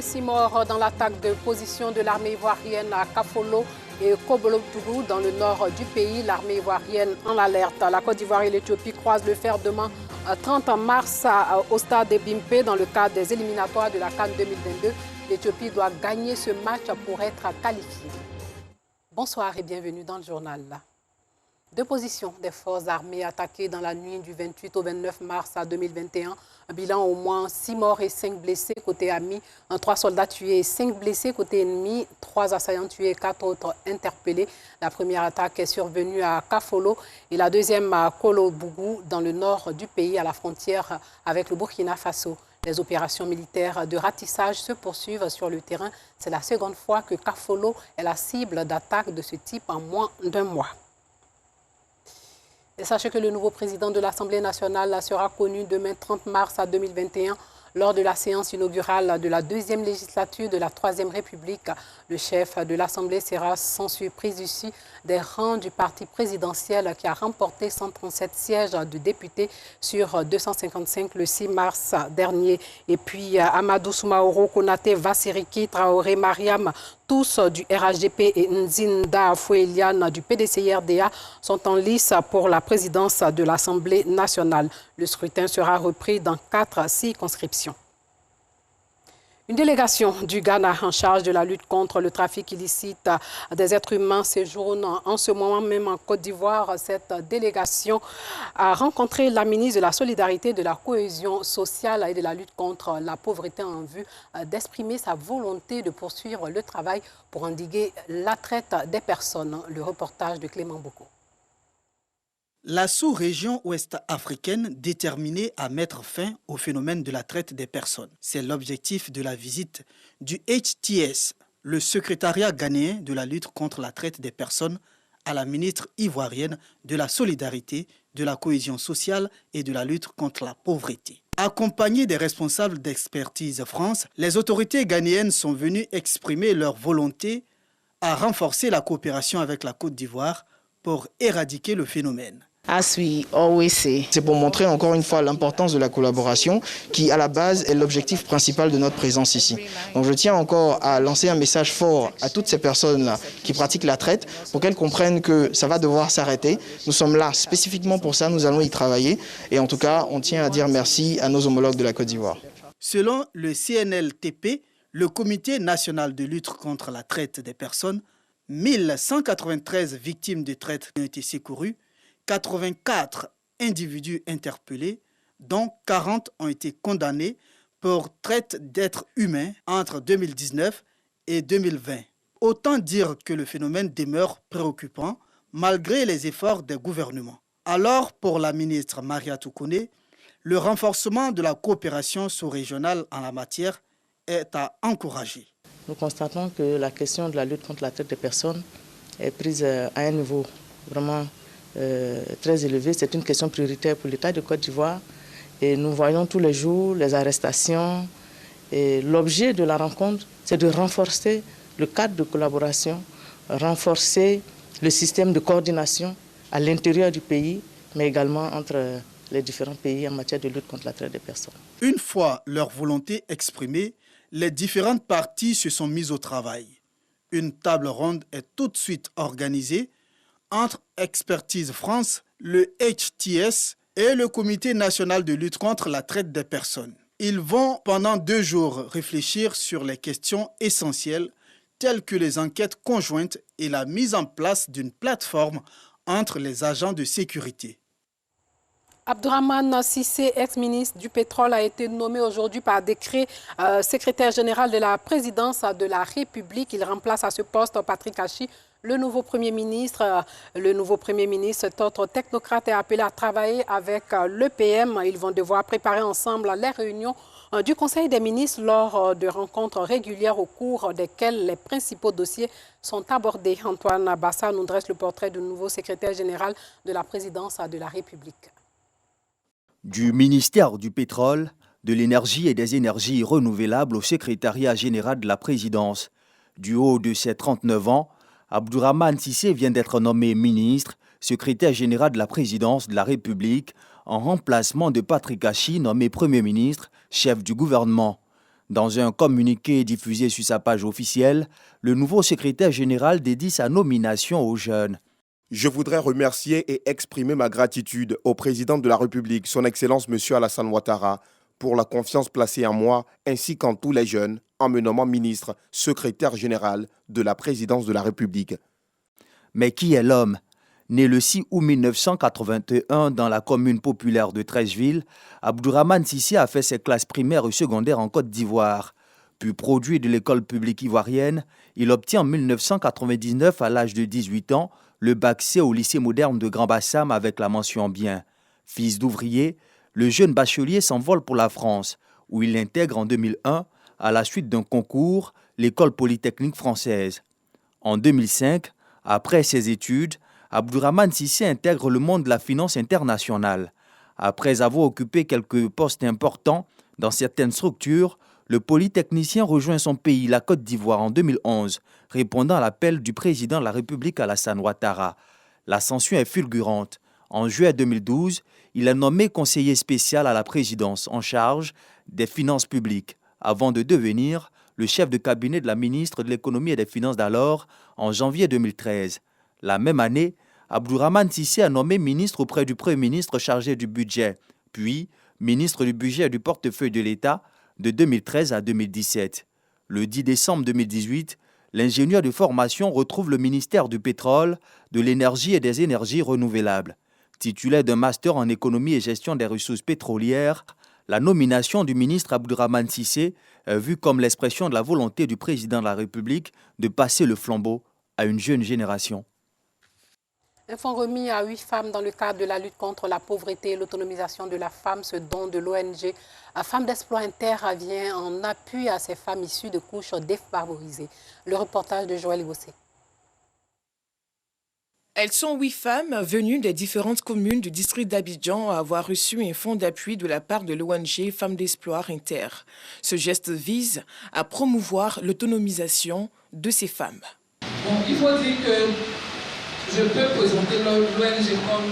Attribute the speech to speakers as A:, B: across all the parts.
A: 6 morts dans l'attaque de position de l'armée ivoirienne à Kafolo et Kobolotourou dans le nord du pays. L'armée ivoirienne en alerte. La Côte d'Ivoire et l'Éthiopie croisent le fer demain 30 mars au stade de Bimpe dans le cadre des éliminatoires de la CAN 2022. L'Éthiopie doit gagner ce match pour être qualifiée. Bonsoir et bienvenue dans le journal. Deux positions des forces armées attaquées dans la nuit du 28 au 29 mars 2021. Un bilan au moins 6 morts et 5 blessés côté ami, 3 soldats tués et 5 blessés côté ennemi, 3 assaillants tués et 4 autres interpellés. La première attaque est survenue à Kafolo et la deuxième à Kolobougou dans le nord du pays à la frontière avec le Burkina Faso. Les opérations militaires de ratissage se poursuivent sur le terrain. C'est la seconde fois que Kafolo est la cible d'attaques de ce type en moins d'un mois. Et sachez que le nouveau président de l'Assemblée nationale sera connu demain 30 mars 2021 lors de la séance inaugurale de la deuxième législature de la Troisième République. Le chef de l'Assemblée sera sans surprise issu des rangs du parti présidentiel qui a remporté 137 sièges de députés sur 255 le 6 mars dernier. Et puis Amadou Soumaoro, Konaté, Vassiriki, Traoré, Mariam, tous du RHDP et Nzinda Foueliane du PDC-RDA sont en lice pour la présidence de l'Assemblée nationale. Le scrutin sera repris dans 4 circonscriptions. Une délégation du Ghana en charge de la lutte contre le trafic illicite des êtres humains séjourne en ce moment même en Côte d'Ivoire. Cette délégation a rencontré la ministre de la Solidarité, de la Cohésion sociale et de la lutte contre la pauvreté en vue d'exprimer sa volonté de poursuivre le travail pour endiguer la traite des personnes. Le reportage de Clément Boko.
B: La sous-région ouest-africaine déterminée à mettre fin au phénomène de la traite des personnes. C'est l'objectif de la visite du HTS, le secrétariat ghanéen de la lutte contre la traite des personnes, à la ministre ivoirienne de la Solidarité, de la Cohésion sociale et de la lutte contre la pauvreté. Accompagnés des responsables d'Expertise France, les autorités ghanéennes sont venues exprimer leur volonté à renforcer la coopération avec la Côte d'Ivoire pour éradiquer le phénomène.
C: C'est pour montrer encore une fois l'importance de la collaboration qui, à la base, est l'objectif principal de notre présence ici. Donc je tiens encore à lancer un message fort à toutes ces personnes-là qui pratiquent la traite pour qu'elles comprennent que ça va devoir s'arrêter. Nous sommes là spécifiquement pour ça, nous allons y travailler. Et en tout cas, on tient à dire merci à nos homologues de la Côte d'Ivoire.
B: Selon le CNLTP, le Comité national de lutte contre la traite des personnes, 1193 victimes de traite ont été secourues, 84 individus interpellés, dont 40 ont été condamnés pour traite d'êtres humains entre 2019 et 2020. Autant dire que le phénomène demeure préoccupant malgré les efforts des gouvernements. Alors, pour la ministre Mariatou Koné, le renforcement de la coopération sous-régionale en la matière est à encourager.
D: Nous constatons que la question de la lutte contre la traite des personnes est prise à un niveau vraiment très élevé. C'est une question prioritaire pour l'État de Côte d'Ivoire et nous voyons tous les jours les arrestations. Et l'objet de la rencontre, c'est de renforcer le cadre de collaboration, renforcer le système de coordination à l'intérieur du pays, mais également entre les différents pays en matière de lutte contre la traite des personnes.
B: Une fois leur volonté exprimée, les différentes parties se sont mises au travail. Une table ronde est tout de suite organisée entre Expertise France, le HTS et le Comité national de lutte contre la traite des personnes. Ils vont pendant 2 jours réfléchir sur les questions essentielles telles que les enquêtes conjointes et la mise en place d'une plateforme entre les agents de sécurité.
A: Abdourahmane Cissé, ex-ministre du Pétrole, a été nommé aujourd'hui par décret secrétaire général de la présidence de la République. Il remplace à ce poste Patrick Hachi, le nouveau Premier ministre. Le nouveau Premier ministre, cet autre technocrate, est appelé à travailler avec l'EPM. Ils vont devoir préparer ensemble les réunions du Conseil des ministres lors de rencontres régulières au cours desquelles les principaux dossiers sont abordés. Antoine Bassa nous dresse le portrait du nouveau secrétaire général de la présidence de la République.
E: Du ministère du Pétrole, de l'Énergie et des Énergies renouvelables au secrétariat général de la présidence. Du haut de ses 39 ans, Abdourahmane Cissé vient d'être nommé ministre, secrétaire général de la présidence de la République, en remplacement de Patrick Hachi, nommé Premier ministre, chef du gouvernement. Dans un communiqué diffusé sur sa page officielle, le nouveau secrétaire général dédie sa nomination aux jeunes.
F: Je voudrais remercier et exprimer ma gratitude au président de la République, son Excellence M. Alassane Ouattara, pour la confiance placée en moi ainsi qu'en tous les jeunes, en me nommant ministre, secrétaire général de la présidence de la République.
E: Mais qui est l'homme? Né le 6 août 1981 dans la commune populaire de Treichville, Abdourahmane Cissé a fait ses classes primaires et secondaires en Côte d'Ivoire. Puis produit de l'école publique ivoirienne, il obtient en 1999, à l'âge de 18 ans, le bac C au lycée moderne de Grand Bassam avec la mention bien. Fils d'ouvrier, le jeune bachelier s'envole pour la France, où il intègre en 2001, à la suite d'un concours, l'école polytechnique française. En 2005, après ses études, Abdourahmane Cissé intègre le monde de la finance internationale. Après avoir occupé quelques postes importants dans certaines structures, le polytechnicien rejoint son pays, la Côte d'Ivoire, en 2011, répondant à l'appel du président de la République Alassane Ouattara. L'ascension est fulgurante. En juillet 2012, il est nommé conseiller spécial à la présidence en charge des finances publiques, avant de devenir le chef de cabinet de la ministre de l'économie et des finances d'alors en janvier 2013. La même année, Abdourahmane Cissé a nommé ministre auprès du Premier ministre chargé du budget, puis ministre du budget et du portefeuille de l'État de 2013 à 2017. Le 10 décembre 2018, l'ingénieur de formation retrouve le ministère du pétrole, de l'énergie et des énergies renouvelables. Titulaire d'un master en économie et gestion des ressources pétrolières, la nomination du ministre Abdourahmane Cissé est vue comme l'expression de la volonté du président de la République de passer le flambeau à une jeune génération.
A: Un fonds remis à 8 femmes dans le cadre de la lutte contre la pauvreté et l'autonomisation de la femme, ce don de l'ONG Femmes d'Exploit Inter vient en appui à ces femmes issues de couches défavorisées. Le reportage de Joël Gossé.
G: Elles sont 8 femmes venues des différentes communes du district d'Abidjan à avoir reçu un fonds d'appui de la part de l'ONG Femmes d'Exploit Inter. Ce geste vise à promouvoir l'autonomisation de ces femmes.
H: Bon, il faut dire que je peux présenter l'ONG comme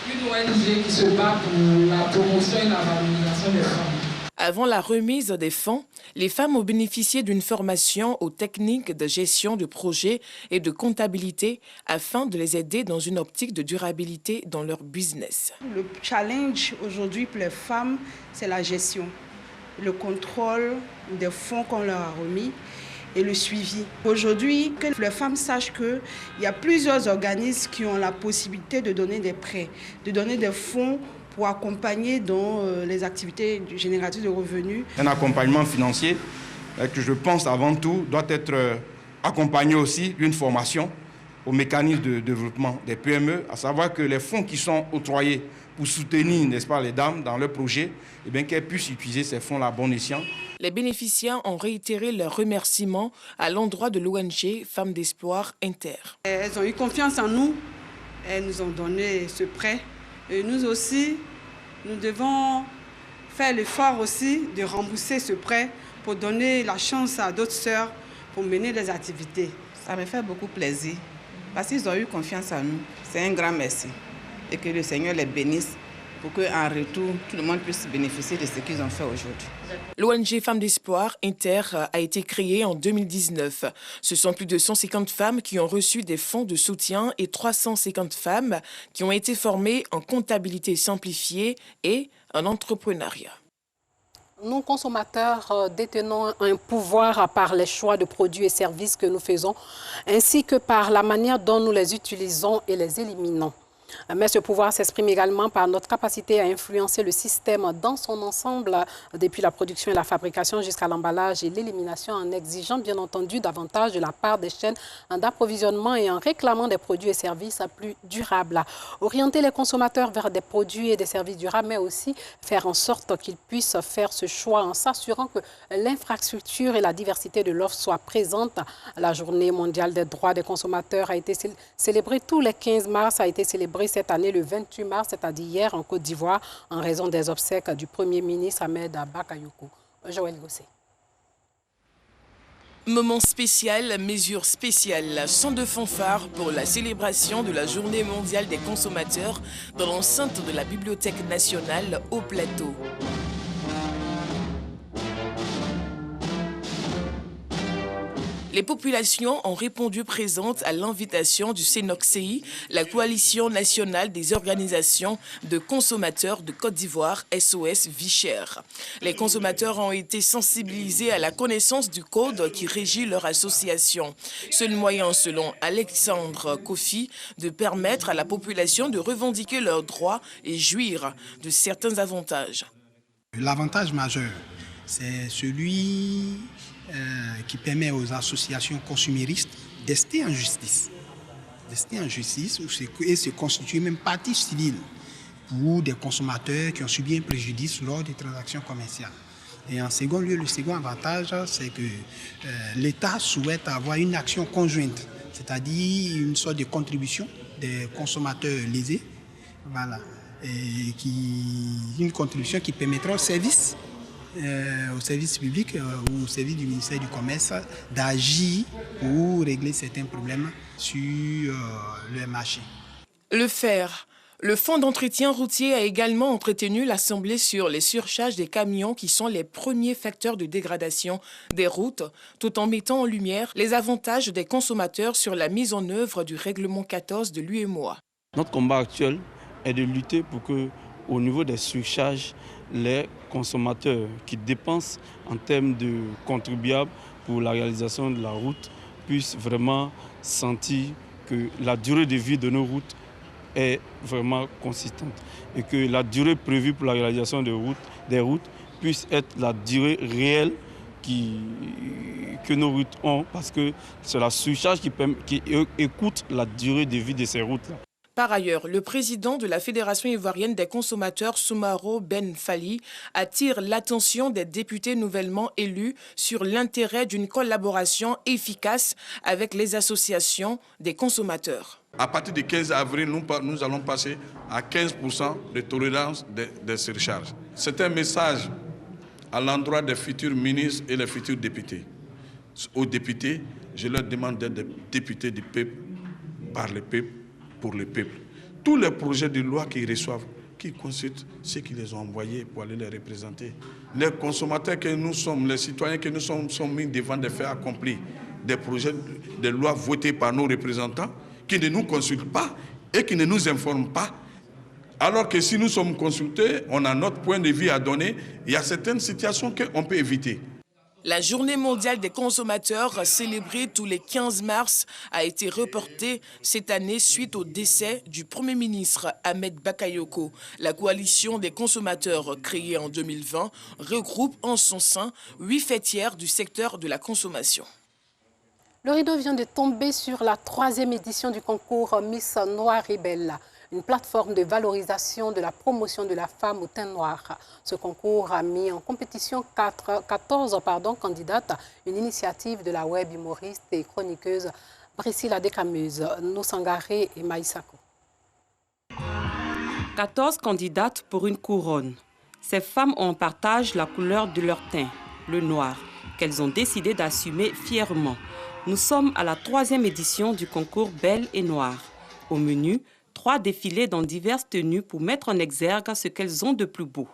H: une ONG qui se bat pour la promotion et la valorisation des femmes.
G: Avant la remise des fonds, les femmes ont bénéficié d'une formation aux techniques de gestion de projets et de comptabilité afin de les aider dans une optique de durabilité dans leur business.
I: Le challenge aujourd'hui pour les femmes, c'est la gestion, le contrôle des fonds qu'on leur a remis et le suivi. Aujourd'hui, que les femmes sachent qu'il y a plusieurs organismes qui ont la possibilité de donner des prêts, de donner des fonds pour accompagner dans les activités génératrices de revenus.
J: Un accompagnement financier que je pense avant tout doit être accompagné aussi d'une formation au mécanisme de développement des PME, à savoir que les fonds qui sont octroyés pour soutenir, n'est-ce pas, les dames dans leurs projets, eh bien qu'elles puissent utiliser ces fonds-là à bon escient.
G: Les bénéficiaires ont réitéré leurs remerciements à l'endroit de l'ONG Femmes d'Exploit Inter.
I: Elles ont eu confiance en nous, elles nous ont donné ce prêt. Et nous aussi, nous devons faire l'effort aussi de rembourser ce prêt pour donner la chance à d'autres sœurs pour mener des activités.
K: Ça me fait beaucoup plaisir parce qu'ils ont eu confiance en nous. C'est un grand merci et que le Seigneur les bénisse pour qu'en retour, tout le monde puisse bénéficier de ce qu'ils ont fait aujourd'hui.
G: L'ONG Femmes d'Espoir Inter a été créée en 2019. Ce sont plus de 150 femmes qui ont reçu des fonds de soutien et 350 femmes qui ont été formées en comptabilité simplifiée et en entrepreneuriat.
A: Nous, consommateurs, détenons un pouvoir par les choix de produits et services que nous faisons, ainsi que par la manière dont nous les utilisons et les éliminons. Mais ce pouvoir s'exprime également par notre capacité à influencer le système dans son ensemble, depuis la production et la fabrication jusqu'à l'emballage et l'élimination, en exigeant bien entendu davantage de la part des chaînes d'approvisionnement et en réclamant des produits et services plus durables. Orienter les consommateurs vers des produits et des services durables, mais aussi faire en sorte qu'ils puissent faire ce choix en s'assurant que l'infrastructure et la diversité de l'offre soient présentes. La Journée mondiale des droits des consommateurs a été célébrée tous les 15 mars, a été célébrée cette année le 28 mars, c'est-à-dire hier en Côte d'Ivoire, en raison des obsèques du Premier ministre Ahmed Bakayoko. Joël Gossé.
G: Moment spécial, mesure spéciale, chant de fanfare pour la célébration de la Journée mondiale des consommateurs dans l'enceinte de la Bibliothèque nationale au Plateau. Les populations ont répondu présentes à l'invitation du CNOCCI, la coalition nationale des organisations de consommateurs de Côte d'Ivoire, SOS Vie Chère. Les consommateurs ont été sensibilisés à la connaissance du code qui régit leur association. Seul moyen, selon Alexandre Kofi, de permettre à la population de revendiquer leurs droits et jouir de certains avantages.
L: L'avantage majeur, c'est celui qui permet aux associations consuméristes d'ester en justice. Et se constituer même partie civile pour des consommateurs qui ont subi un préjudice lors des transactions commerciales. Et en second lieu, le second avantage, c'est que l'État souhaite avoir une action conjointe, c'est-à-dire une sorte de contribution des consommateurs lésés, voilà, et une contribution qui permettra au service public ou au service du ministère du Commerce d'agir pour régler certains problèmes sur le marché.
G: Le Fonds d'entretien routier a également entretenu l'Assemblée sur les surcharges des camions qui sont les premiers facteurs de dégradation des routes, tout en mettant en lumière les avantages des consommateurs sur la mise en œuvre du règlement 14 de l'UEMOA.
M: Notre combat actuel est de lutter pour que, au niveau des surcharges, les consommateurs qui dépensent en termes de contribuables pour la réalisation de la route puissent vraiment sentir que la durée de vie de nos routes est vraiment consistante et que la durée prévue pour la réalisation des routes puisse être la durée réelle que nos routes ont, parce que c'est la surcharge qui écoute la durée de vie de ces routes-là.
G: Par ailleurs, le président de la Fédération ivoirienne des consommateurs, Soumaro Ben Fali, attire l'attention des députés nouvellement élus sur l'intérêt d'une collaboration efficace avec les associations des consommateurs.
J: À partir du 15 avril, nous allons passer à 15% de tolérance des surcharges. C'est un message à l'endroit des futurs ministres et les futurs députés. Aux députés, je leur demande d'être des députés du peuple, par le peuple, pour le peuple. Tous les projets de loi qu'ils reçoivent, qu'ils consultent ceux qui les ont envoyés pour aller les représenter. Les consommateurs que nous sommes, les citoyens que nous sommes mis devant des faits accomplis, des projets de loi votés par nos représentants qui ne nous consultent pas et qui ne nous informent pas. Alors que si nous sommes consultés, on a notre point de vue à donner, il y a certaines situations qu'on peut éviter.
G: La journée mondiale des consommateurs, célébrée tous les 15 mars, a été reportée cette année suite au décès du Premier ministre Ahmed Bakayoko. La coalition des consommateurs, créée en 2020, regroupe en son sein 8 fêtières du secteur de la consommation.
A: Le rideau vient de tomber sur la 3e édition du concours Miss Noire et Belle, une plateforme de valorisation de la promotion de la femme au teint noir. Ce concours a mis en compétition 14 candidates, une initiative de la web humoriste et chroniqueuse Priscilla Descameuse, Nosangaré et Maïsako.
N: 14 candidates pour une couronne. Ces femmes ont en partage la couleur de leur teint, le noir, qu'elles ont décidé d'assumer fièrement. Nous sommes à la 3e édition du concours Belle et Noire. Au menu, 3 défilés dans diverses tenues pour mettre en exergue ce qu'elles ont de plus beau.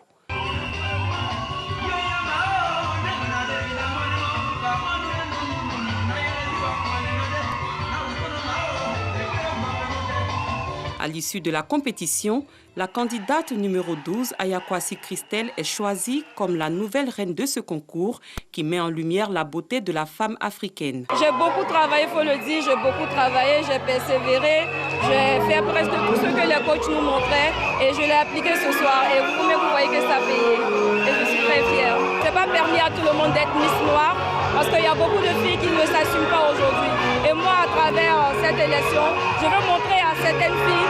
N: À l'issue de la compétition, la candidate numéro 12, Ayakwasi Christelle, est choisie comme la nouvelle reine de ce concours qui met en lumière la beauté de la femme africaine.
O: J'ai beaucoup travaillé, il faut le dire, j'ai persévéré, j'ai fait presque tout ce que les coachs nous montraient et je l'ai appliqué ce soir et vous voyez que ça paye et je suis très fière. Ce n'est pas permis à tout le monde d'être Miss Noire parce qu'il y a beaucoup de filles qui ne s'assument pas aujourd'hui. Et moi, à travers cette élection, je veux montrer à certaines filles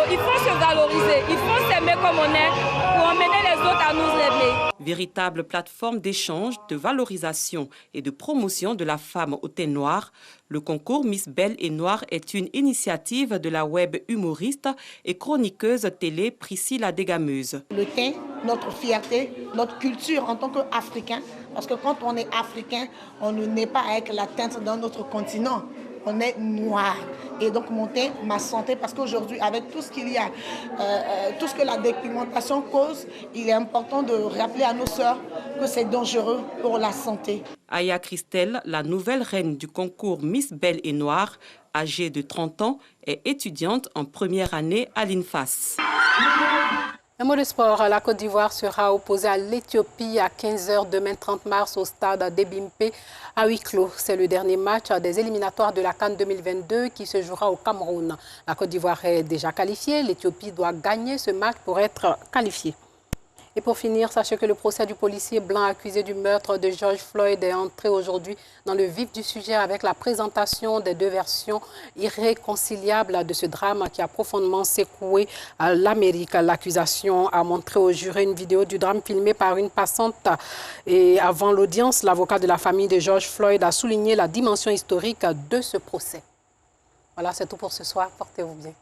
O: qu'il faut se valoriser, il faut s'aimer comme on est pour emmener les autres à nous aimer.
N: Véritable plateforme d'échange, de valorisation et de promotion de la femme au teint noir, le concours Miss Belle et Noire est une initiative de la web humoriste et chroniqueuse télé Priscilla Descameuse.
P: Le teint, notre fierté, notre culture en tant qu'Africain, parce que quand on est Africain, on ne naît pas avec la teinte d'un autre continent. on est noir. Et donc mon teint, ma santé, parce qu'aujourd'hui, avec tout ce qu'il y a, tout ce que la dépigmentation cause, il est important de rappeler à nos sœurs que c'est dangereux pour la santé.
N: Aya Christelle, la nouvelle reine du concours Miss Belle et Noire, âgée de 30 ans, est étudiante en première année à l'INFAS.
A: Un mot de sport, la Côte d'Ivoire sera opposée à l'Éthiopie à 15h demain 30 mars au stade d'Ebimpe à huis clos. C'est le dernier match des éliminatoires de la CAN 2022 qui se jouera au Cameroun. La Côte d'Ivoire est déjà qualifiée, l'Éthiopie doit gagner ce match pour être qualifiée. Et pour finir, sachez que le procès du policier blanc accusé du meurtre de George Floyd est entré aujourd'hui dans le vif du sujet avec la présentation des deux versions irréconciliables de ce drame qui a profondément secoué l'Amérique. L'accusation a montré au jury une vidéo du drame filmée par une passante. Et avant l'audience, l'avocat de la famille de George Floyd a souligné la dimension historique de ce procès. Voilà, c'est tout pour ce soir. Portez-vous bien.